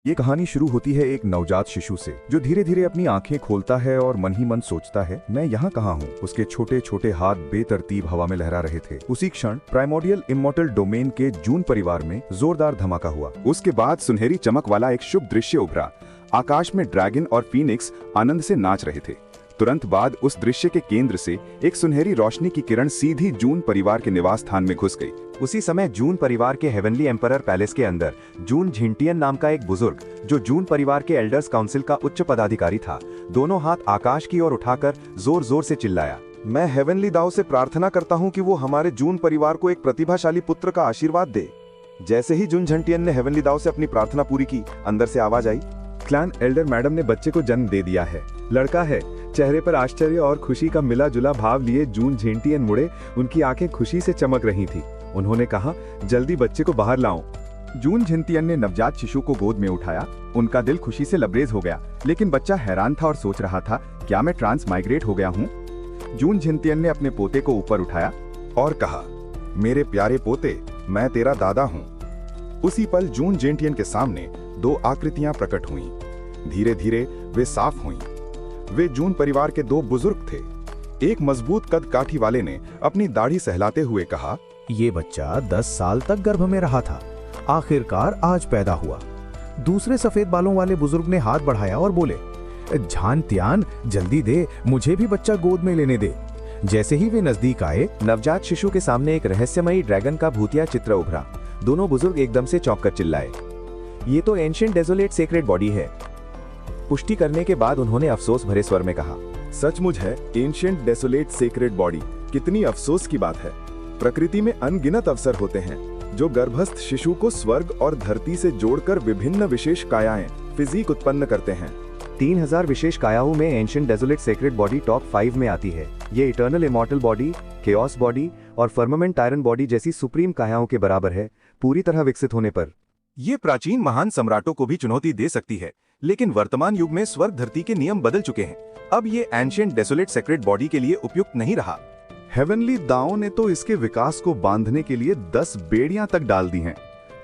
ये कहानी शुरू होती है एक नवजात शिशु से जो धीरे धीरे अपनी आंखें खोलता है और मन ही मन सोचता है, मैं यहाँ कहाँ हूँ। उसके छोटे छोटे हाथ बेतरतीब हवा में लहरा रहे थे। उसी क्षण प्राइमोर्डियल इमॉर्टल डोमेन के जून परिवार में जोरदार धमाका हुआ। उसके बाद सुनहरी चमक वाला एक शुभ दृश्य उभरा। आकाश में ड्रैगन और फीनिक्स आनंद से नाच रहे थे। तुरंत बाद उस दृश्य के केंद्र से एक सुनहरी रोशनी की किरण सीधी जून परिवार के निवास स्थान में घुस गई। उसी समय जून परिवार के हेवनली एम्परर पैलेस के अंदर जून झिंटियन नाम का एक बुजुर्ग, जो जून परिवार के एल्डर्स काउंसिल का उच्च पदाधिकारी था, दोनों हाथ आकाश की ओर उठाकर जोर जोर से चिल्लाया, मैं हेवनली दाओ से प्रार्थना करता हूँ कि वो हमारे जून परिवार को एक प्रतिभाशाली पुत्र का आशीर्वाद दे। जैसे ही जून झंटियन ने हेवनली दाओ से अपनी प्रार्थना पूरी की, अंदर से आवाज आई, क्लैन एल्डर मैडम ने बच्चे को जन्म दे दिया है, लड़का है। चेहरे पर आश्चर्य और खुशी का मिला जुला भाव लिए जून झेंटियन मुड़े। उनकी आंखें खुशी से चमक रही थी। उन्होंने कहा, जल्दी बच्चे को बाहर लाओ। जून झिंटियन ने नवजात शिशु को गोद में उठाया। उनका दिल खुशी से लबरेज हो गया, लेकिन बच्चा हैरान था और सोच रहा था, क्या मैं ट्रांस माइग्रेट हो गया हूँ। जून झिंटियन ने अपने पोते को ऊपर उठाया और कहा, मेरे प्यारे पोते, मैं तेरा दादा हूँ। उसी पल जून झेंटियन के सामने दो आकृतियां प्रकट हुईं। धीरे धीरे वे साफ हुईं। वे जून परिवार के दो बुजुर्ग थे। एक मजबूत कद काठी वाले ने अपनी दाढ़ी सहलाते हुए कहा, ये बच्चा 10 साल तक गर्भ में रहा था, आखिरकार आज पैदा हुआ। दूसरे सफेद बालों वाले बुजुर्ग ने हाथ बढ़ाया और बोले, झांटियन, जल्दी दे, मुझे भी बच्चा गोद में लेने दे। जैसे ही वे नजदीक आए, नवजात शिशु के सामने एक रहस्यमयी ड्रैगन का भूतिया चित्र उभरा। दोनों बुजुर्ग एकदम से चौंक कर चिल्लाए, ये तो एंशिएंट डेसोलेट सेक्रेड बॉडी है। पुष्टि करने के बाद उन्होंने अफसोस भरे स्वर में कहा, सचमुच है, एंशिएंट डेसोलेट सेक्रेड बॉडी। कितनी अफसोस की बात है। प्रकृति में अनगिनत अवसर होते हैं जो गर्भस्थ शिशु को स्वर्ग और धरती से जोड़कर विभिन्न विशेष कायाएं, फिजिक उत्पन्न करते हैं। 3000 विशेष कायाओं में ancient desolate sacred body top 5 में आती है। ये eternal immortal body, chaos body और फर्मामेंट टायरन बॉडी जैसी सुप्रीम कायाओं के बराबर है, पूरी तरह विकसित होने पर। ये प्राचीन महान सम्राटों को भी चुनौती दे सकती है, लेकिन वर्तमान युग में स्वर्ग धरती के नियम बदल चुके हैं। अब ये एंशिएंट डेसोलेट सेक्रेड बॉडी के लिए उपयुक्त नहीं रहा। हेवनली दाओ ने तो इसके विकास को बांधने के लिए 10 बेड़ियां तक डाल दी हैं।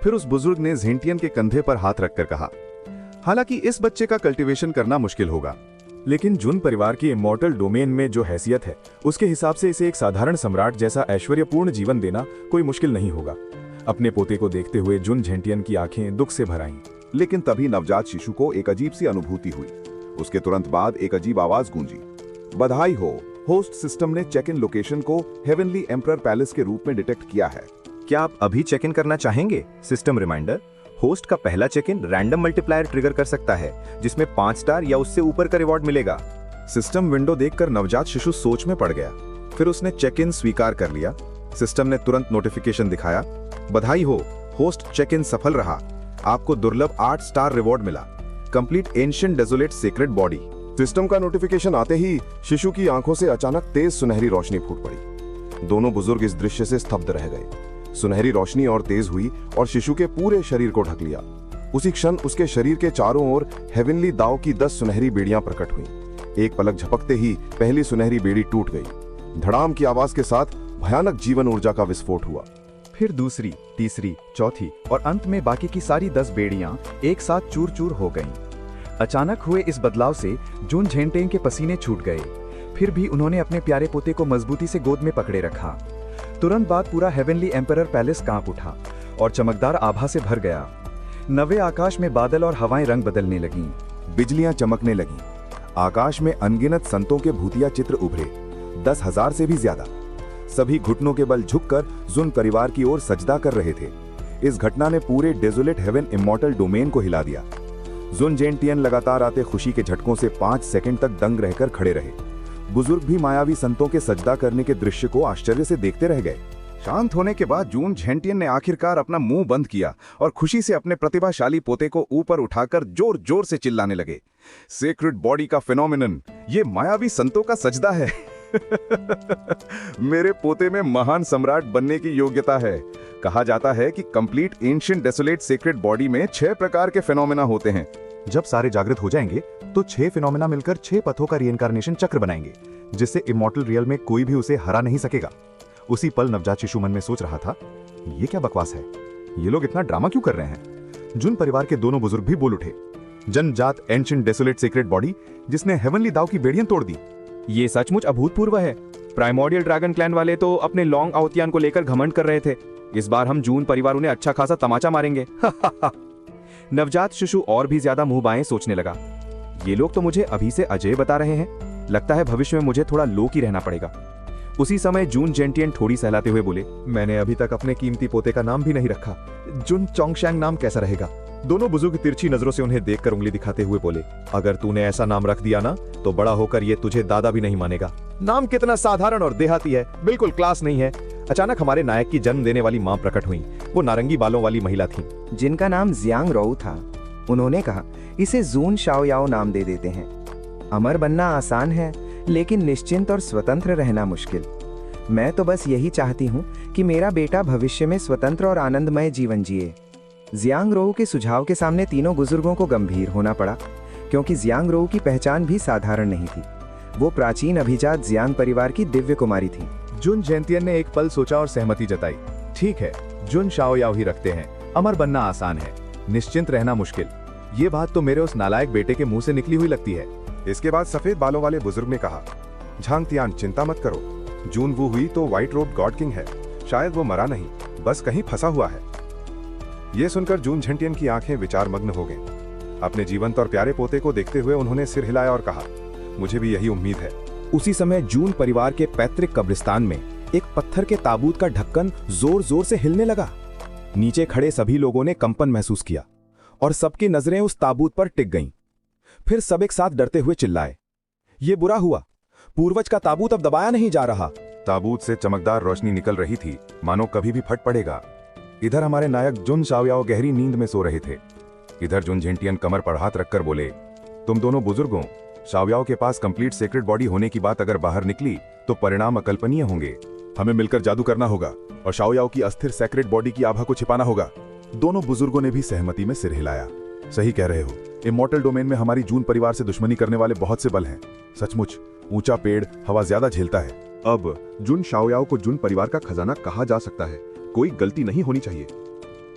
फिर उस बुजुर्ग ने झेंटियन के कंधे पर हाथ रखकर कहा, हालांकि इस बच्चे का कल्टीवेशन करना मुश्किल होगा, लेकिन जून परिवार की इमॉर्टल डोमेन में जो हैसियत है, उसके हिसाब से इसे एक साधारण सम्राट जैसा ऐश्वर्यपूर्ण जीवन देना कोई मुश्किल नहीं होगा। अपने पोते को देखते हुए जून झेंटियन की आंखें दुख से भर आईं। लेकिन तभी नवजात शिशु को एक अजीब सी अनुभूति हुई। उसके तुरंत बाद एक अजीब आवाज गूंजी, बधाई हो, होस्ट सिस्टम ने चेक इन लोकेशन को हेवनली एम्परर पैलेस के रूप में डिटेक्ट किया है। क्या आप अभी चेक इन करना चाहेंगे? सिस्टम रिमाइंडर, होस्ट का पहला check in random multiplier trigger कर सकता है, जिसमें 5 स्टार या उससे ऊपर का रिवॉर्ड मिलेगा। सिस्टम विंडो देखकर नवजात शिशु सोच में पड़ गया। फिर उसने चेक इन स्वीकार कर लिया। सिस्टम ने तुरंत नोटिफिकेशन दिखाया, बधाई हो, होस्ट चेक इन सफल रहा, आपको दुर्लभ 8 स्टार रिवॉर्ड मिला, complete ancient desolate sacred body. System का नोटिफिकेशन आते ही शिशु की आंखों से अचानक तेज सुनहरी रोशनी फूट पड़ी। दोनों बुजुर्ग इस दृश्य से स्तब्ध रह गए। सुनहरी रोशनी और तेज हुई और शिशु के पूरे शरीर को ढक लिया। उसी क्षण उसके शरीर के चारों ओर हेवनली दाओ की 10 सुनहरी बेड़ियां प्रकट हुईं। एक पलक झपकते ही पहली सुनहरी बेड़ी टूट गई। धड़ाम की आवाज के साथ भयानक जीवन ऊर्जा का विस्फोट हुआ। फिर दूसरी, तीसरी, चौथी और अंत में बाकी की सारी 10 बेड़ियां एक साथ चूर चूर हो गईं। अचानक हुए इस बदलाव से जून झेंटियन के पसीने छूट गए। फिर भी उन्होंने अपने प्यारे पोते को मजबूती से गोद में पकड़े रखा। तुरंत बाद पूरा हेवनली एम्परर पैलेस कांप उठा और चमकदार आभा से भर गया। नवे आकाश में बादल और हवाएं रंग बदलने लगीं। बिजलियां चमकने लगीं। आकाश में अनगिनत संतों के भूतिया चित्र उभरे, 10,000 से भी ज्यादा। सभी घुटनों के बल झुककर जून परिवार की ओर सजदा कर रहे थे। इस घटना ने पूरे डेसोलेट हेवन इमॉर्टल डोमेन को हिला दिया। जून झेंटियन लगातार आते खुशी के झटकों से 5 सेकंड तक दंग रहकर खड़े रहे। बुजुर्ग भी मायावी संतों के सजदा करने के दृश्य को आश्चर्य से देखते रह गए। शांत होने के बाद जून झेंटियन ने आखिरकार अपना मुंह बंद किया और खुशी से अपने प्रतिभाशाली पोते को ऊपर उठाकर जोर जोर से चिल्लाने लगे, सेक्रेड बॉडी का फिनोमिनन, ये मायावी संतों का सजदा है। मेरे पोते में महान सम्राट बनने की योग्यता है। कहा जाता है कि complete ancient desolate sacred body में 6 प्रकार के फिनोमेना होते हैं। जब सारे जागृत हो जाएंगे तो 6 फिनोमेना मिलकर 6 पथों का रीइंकार्नेशन चक्र बनाएंगे, जिससे इमॉर्टल रियल में कोई भी उसे हरा नहीं सकेगा। उसी पल नवजात शिशु मन में सोच रहा था, ये क्या बकवास है, ये लोग इतना ड्रामा क्यों कर रहे हैं। जुन परिवार के दोनों बुजुर्ग भी बोल उठे। जनजात एंशिएंट डेसोलेट सेक्रेट बॉडी जिसने हेवनली दाव की बेड़ियां तोड़ दी। ये सचमुच अभूतपूर्व है। प्राइमोर्डियल ड्रैगन क्लैन वाले तो अपने लॉन्ग आवतियान को लेकर घमंड कर रहे थे। इस बार हम जून परिवार उन्हें अच्छा खासा तमाचा मारेंगे। नवजात शिशु और भी ज्यादा मुंह बाएं सोचने लगा। ये लोग तो मुझे अभी से अजय बता रहे हैं। लगता है भविष्य में मुझे थोड़ा लो की रहना पड़ेगा। उसी समय जून जेंटियन थोड़ी सहलाते हुए बोले, मैंने अभी तक अपने कीमती पोते का नाम भी नहीं रखा। जुन चोंगशैंग नाम कैसा रहेगा? दोनों बुजुर्ग तिरछी नजरों से उन्हें देखकर उंगली दिखाते हुए बोले, अगर तूने ऐसा नाम रख दिया ना तो बड़ा होकर ये तुझे दादा भी नहीं मानेगा। नाम कितना साधारण और देहाती है, बिल्कुल क्लास नहीं है। अचानक हमारे नायक की जन्म देने वाली मां प्रकट हुई। वो नारंगी बालों वाली महिला थी जिनका नाम जियांग रोउ था। उन्होंने कहा, इसे जून शाओयाओ नाम दे देते हैं। अमर बनना आसान है, लेकिन निश्चिंत और स्वतंत्र रहना मुश्किल। मैं तो बस यही चाहती हूँ कि मेरा बेटा भविष्य में स्वतंत्र और आनंदमय जीवन जिए। जियांग रोउ के सुझाव के सामने तीनों बुजुर्गों को गंभीर होना पड़ा, क्योंकि जियांग रोउ की पहचान भी साधारण नहीं थी। वो प्राचीन अभिजात जियांग परिवार की दिव्य कुमारी थी। जुन जेंटियन ने एक पल सोचा और सहमति जताई। ठीक है, जुन शाओयाओ ही रखते हैं। अमर बनना आसान है, निश्चिंत रहना मुश्किल। ये बात तो मेरे उस नालायक बेटे के मुंह से निकली हुई लगती है। इसके बाद सफेद बालों वाले बुजुर्ग ने कहा, झांगतियान चिंता मत करो। जून वू हुई तो व्हाइट रोब गॉड किंग है। शायद वो मरा नहीं, बस कहीं फंसा हुआ है। यह सुनकर जून झेंटियन की आंखें विचार मग्न हो गईं। अपने जीवंत और प्यारे पोते को देखते हुए उन्होंने सिर हिलाया और कहा, मुझे भी यही उम्मीद है। उसी समय जून परिवार के पैतृक कब्रिस्तान में एक पत्थर के ताबूत का ढक्कन जोर जोर से हिलने लगा। नीचे खड़े सभी लोगों ने कंपन महसूस किया और सबकी नजरें उस ताबूत पर टिक गईं। फिर सब एक साथ डरते हुए चिल्लाए, ये बुरा हुआ, पूर्वज का ताबूत अब दबाया नहीं जा रहा। ताबूत से चमकदार रोशनी निकल रही थी, मानो कभी भी फट पड़ेगा। इधर हमारे नायक जुन शाओयाओ गहरी नींद में सो रहे थे। इधर जुन झेंटियन कमर पर हाथ रखकर बोले, तुम दोनों बुजुर्गों, शाओयाओ के पास कंप्लीट सेक्रेट बॉडी होने की बात अगर बाहर निकली तो परिणाम अकल्पनीय होंगे। हमें मिलकर जादू करना होगा और शाओयाओ की अस्थिर सेक्रेट बॉडी की आभा को छिपाना होगा। दोनों बुजुर्गों ने भी सहमति में सिर हिलाया। सही कह रहे हो, इमॉर्टल डोमेन में हमारी जून परिवार से दुश्मनी करने वाले बहुत से बल हैं। सचमुच ऊंचा पेड़ हवा ज्यादा झेलता है। अब जुन शाओयाओ को जुन परिवार का खजाना कहा जा सकता है। कोई गलती नहीं होनी चाहिए।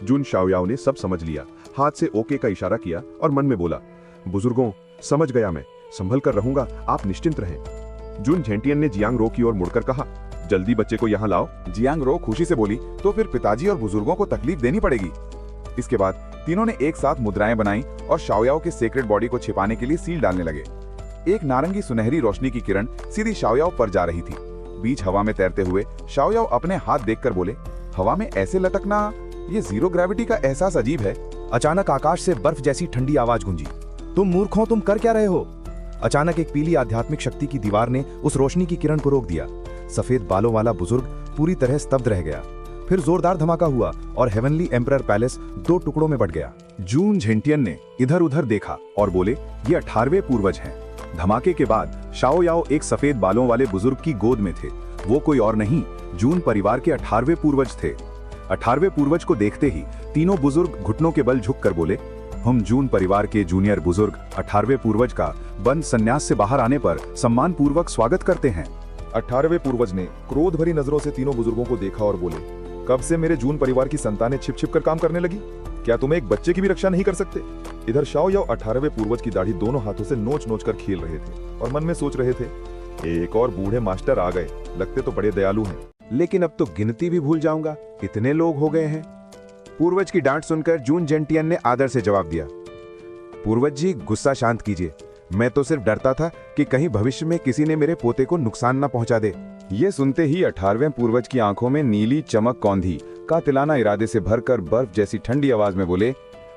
जुन शाओयाओ ने सब समझ लिया, हाथ से ओके का इशारा किया और मन में बोला, बुजुर्गों समझ गया, मैं संभल कर रहूंगा, आप निश्चिंत रहें। जुन झेंटियन ने जियांग रो की ओर मुड़कर कहा, जल्दी बच्चे को यहाँ लाओ। जियांग रो खुशी से बोली, तो फिर पिताजी और बुजुर्गों को तकलीफ देनी पड़ेगी। इसके बाद तीनों ने एक साथ मुद्राएं बनाई और शाओयाओ के सेक्रेट बॉडी को छिपाने के लिए सील डालने लगे। एक नारंगी सुनहरी रोशनी की किरण सीधी शाओयाओ पर जा रही थी। बीच हवा में तैरते हुए शाओयाओ अपने हाथ देखकर बोले, हवा में ऐसे लटकना, ये जीरो ग्रेविटी का एहसास अजीब है। अचानक आकाश से बर्फ जैसी ठंडी आवाज गूंजी, तुम मूर्खों, तुम कर क्या रहे हो? अचानक एक पीली आध्यात्मिक शक्ति की दीवार ने उस रोशनी की किरण को रोक दिया। सफेद बालों वाला बुजुर्ग पूरी तरह स्तब्ध रह गया। फिर जोरदार धमाका हुआ और हेवनली एम्परर पैलेस दो टुकड़ों में बट गया। जून झेंटियन ने इधर उधर देखा और बोले, ये 18वें पूर्वज हैं। धमाके के बाद शाओयाओ एक सफेद बालों वाले बुजुर्ग की गोद में थे। वो कोई और नहीं, जून परिवार के 18वें पूर्वज थे। 18वें पूर्वज को देखते ही तीनों बुजुर्ग घुटनों के बल झुककर बोले, हम जून परिवार के जूनियर बुजुर्ग 18वें पूर्वज का बंद संन्यास से बाहर आने पर सम्मान पूर्वक स्वागत करते हैं। 18वें पूर्वज ने क्रोध भरी नजरों से तीनों बुजुर्गों को देखा और बोले, कब से मेरे जून परिवार की संतानें छिप छिप कर काम करने लगी? क्या तुम एक बच्चे की भी रक्षा नहीं कर सकते? इधर शाओयाओ 18वें पूर्वज की दाढ़ी दोनों हाथों से नोच नोच कर खेल रहे थे और मन में सोच रहे थे, एक और बूढ़े मास्टर आ गए, लगते तो बड़े दयालु हैं, लेकिन अब तो गिनती भी भूल जाऊंगा, इतने लोग हो गए हैं। पूर्वज की डांट सुनकर जून जेंटियन ने आदर से जवाब दिया, पूर्वज जी गुस्सा शांत कीजिए, मैं तो सिर्फ डरता था कि कहीं भविष्य में किसी ने मेरे पोते को नुकसान न पहुंचा दे। ये सुनते ही 18वें पूर्वज की आंखों में नीली चमक कौंधी। कातिलाना इरादे से भरकर बर्फ जैसी ठंडी आवाज में बोले,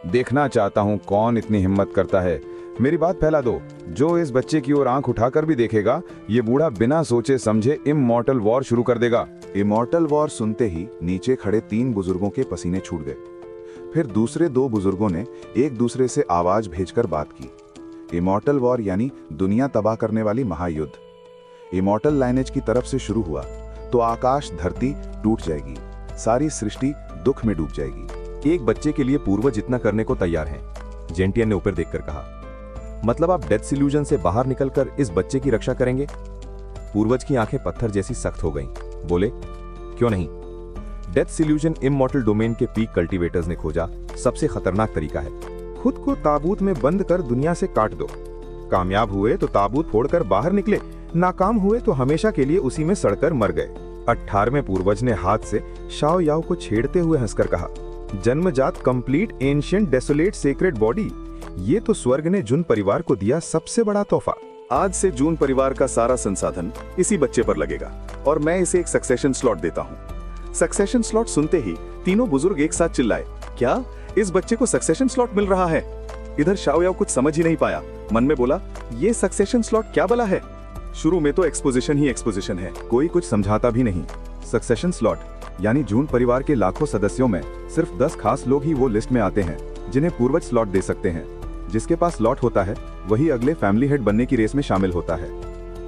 देखना चाहता हूं कौन इतनी हिम्मत करता है, मेरी बात फैला दो। जो इस बच्चे की ओर आंख उठाकर भी देखेगा, ये बूढ़ा बिना सोचे समझे इमॉर्टल वॉर शुरू कर देगा। इमॉर्टल वॉर सुनते ही नीचे खड़े 3 बुजुर्गों के पसीने छूट गए। फिर दूसरे 2 बुजुर्गों ने एक दूसरे से आवाज भेजकर बात की। इमॉर्टल वॉर यानी दुनिया तबाह करने वाली महायुद्ध। इमॉर्टल लाइनेज की तरफ से शुरू हुआ तो आकाश धरती टूट जाएगी, सारी सृष्टि दुख में डूब जाएगी। एक बच्चे के लिए पूर्वज इतना करने को तैयार हैं, जेंटियन ने ऊपर देखकर कहा। मतलब आप डेथ सिल्यूजन से बाहर निकलकर इस बच्चे की रक्षा करेंगे? पूर्वज की आंखें पत्थर जैसी सख्त हो गईं। बोले, क्यों नहीं? डेथ सिल्यूजन इमॉर्टल डोमेन के पीक कल्टीवेटर्स ने खोजा सबसे खतरनाक तरीका है। खुद को ताबूत में बंद कर दुनिया से काट दो। कामयाब हुए तो ताबूत फोड़कर बाहर निकले, नाकाम हुए तो हमेशा के लिए उसी में सड़कर मर गए। 18वें पूर्वज ने हाथ से शाओ याओ को छेड़ते हुए हंसकर कहा, जन्मजात complete ancient desolate sacred body, ये तो स्वर्ग ने जुन परिवार को दिया सबसे बड़ा तोहफा। आज से जून परिवार का सारा संसाधन इसी बच्चे पर लगेगा और मैं इसे एक सक्सेशन स्लॉट देता हूँ। सक्सेशन स्लॉट सुनते ही तीनों बुजुर्ग एक साथ चिल्लाए, क्या इस बच्चे को सक्सेशन स्लॉट मिल रहा है? इधर शाओ याओ कुछ समझ ही नहीं पाया, मन में बोला, ये सक्सेशन स्लॉट क्या भला है? शुरू में तो एक्सपोजिशन ही एक्सपोजिशन है, कोई कुछ समझाता भी नहीं। सक्सेशन स्लॉट यानी जून परिवार के लाखों सदस्यों में सिर्फ 10 खास लोग ही वो लिस्ट में आते हैं जिन्हें पूर्वज स्लॉट दे सकते हैं। जिसके पास स्लॉट होता है वही अगले फैमिली हेड बनने की रेस में शामिल होता है।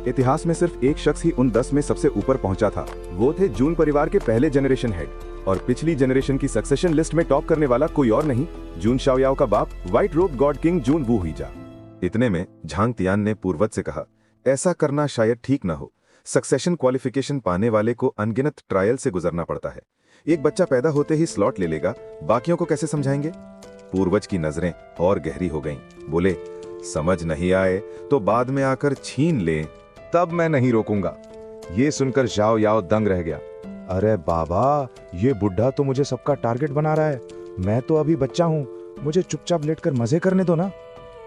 इतिहास में सिर्फ एक शख्स ही उन 10 में सबसे ऊपर पहुंचा था। वो थे जून परिवार के पहले जनरेशन हेड, और पिछली जनरेशन की सक्सेशन लिस्ट में टॉप करने वाला कोई और नहीं, जून शाओयाओ का बाप व्हाइट रोब गॉड किंग जून वू हुईजा। इतने में झांग तियान ने पूर्वज से कहा, ऐसा करना शायद ठीक न हो। सक्सेशन क्वालिफिकेशन पाने वाले को अनगिनत ट्रायल से गुजरना पड़ता है। एक बच्चा पैदा होते ही स्लॉट ले लेगा, बाकियों को कैसे समझाएंगे? पूर्वज की नजरें और गहरी हो गईं। बोले, समझ नहीं आए तो बाद में आकर छीन ले। तब मैं नहीं रोकूंगा। ये सुनकर शाओ याओ दंग रह गया। अरे बाबा, ये बुढ़ा तो मुझे सबका टारगेट बना रहा है। मैं तो अभी बच्चा हूँ, मुझे चुपचाप लेटकर मजे करने दो ना।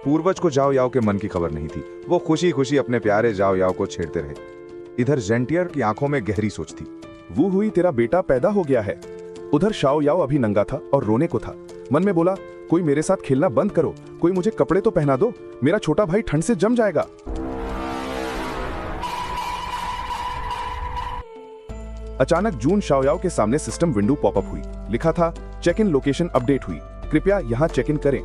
पूर्वज को जाओ याओ के मन की खबर नहीं थी। वो खुशी खुशी अपने प्यारे जाओ याओ को छेड़ते रहे। इधर जेंटियर की आंखों में गहरी सोच थी। वू हुई तेरा बेटा पैदा हो गया है। उधर शाओ याओ अभी नंगा था और रोने को था। मन में बोला, कोई मेरे साथ खेलना बंद करो, कोई मुझे कपड़े तो पहना दो, मेरा छोटा भाई ठंड से जम जाएगा। अचानक जून शाओयाओ के सामने सिस्टम विंडो पॉपअप हुई। लिखा था, चेक इन लोकेशन अपडेट हुई, कृपया यहां चेक इन करें।